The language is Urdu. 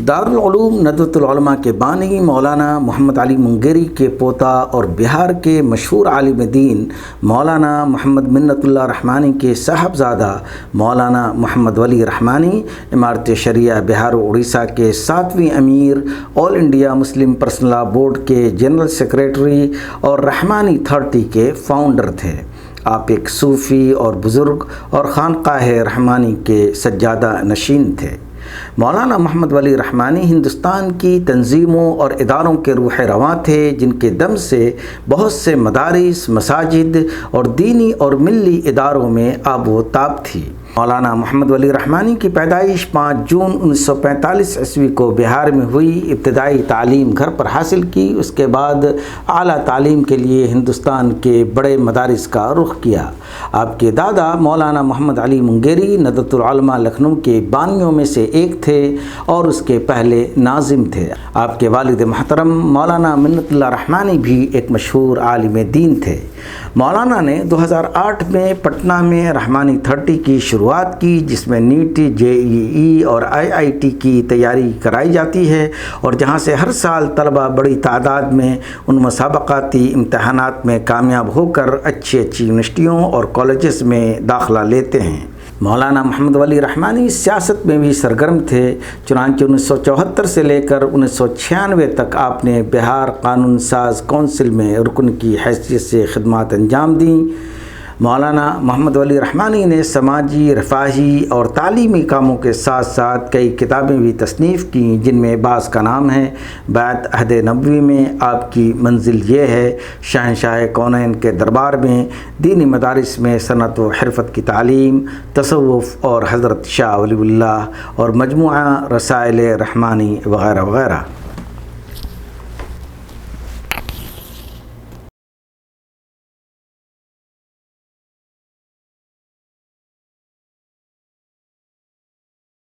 دارالعلوم ندوۃ العلماء کے بانی مولانا محمد علی منگیری کے پوتا اور بہار کے مشہور عالم دین مولانا محمد منت اللہ رحمانی کے صاحبزادہ مولانا محمد ولی رحمانی امارت شریعہ بہار و اڑیسہ کے 7ویں امیر، all India Muslim personal law board کے جنرل سیکریٹری اور رحمانی 30 کے فاؤنڈر تھے۔ آپ ایک صوفی اور بزرگ اور خانقاہ رحمانی کے سجادہ نشین تھے۔ مولانا محمد ولی رحمانی ہندوستان کی تنظیموں اور اداروں کے روح رواں تھے، جن کے دم سے بہت سے مدارس، مساجد اور دینی اور ملی اداروں میں آب و تاب تھی۔ مولانا محمد ولی رحمانی کی پیدائش 5 جون 1945 عیسوی کو بہار میں ہوئی۔ ابتدائی تعلیم گھر پر حاصل کی، اس کے بعد اعلیٰ تعلیم کے لیے ہندوستان کے بڑے مدارس کا رخ کیا۔ آپ کے دادا مولانا محمد علی منگیری ندوۃ العلماء لکھنؤ کے بانیوں میں سے ایک تھے اور اس کے پہلے ناظم تھے۔ آپ کے والد محترم مولانا منت اللہ رحمانی بھی ایک مشہور عالم دین تھے۔ مولانا نے 2008 میں پٹنہ میں رحمانی 30 کی شروعات کی، جس میں نیٹ، JEE اور IIT کی تیاری کرائی جاتی ہے اور جہاں سے ہر سال طلبہ بڑی تعداد میں ان مسابقاتی امتحانات میں کامیاب ہو کر اچھی یونیورسٹیوں اور کالجز میں داخلہ لیتے ہیں۔ مولانا محمد ولی رحمانی سیاست میں بھی سرگرم تھے، چنانچہ 1974 سے لے کر 1996 تک آپ نے بہار قانون ساز کونسل میں رکن کی حیثیت سے خدمات انجام دیں۔ مولانا محمد ولی رحمانی نے سماجی، رفاہی اور تعلیمی کاموں کے ساتھ ساتھ کئی کتابیں بھی تصنیف کیں، جن میں بعض کا نام ہے بیعت عہد نبوی میں آپ کی منزل یہ ہے، شہنشاہ کونین کے دربار میں، دینی مدارس میں صنعت و حرفت کی تعلیم، تصوف اور حضرت شاہ ولی اللہ اور مجموعہ رسائل رحمانی وغیرہ وغیرہ۔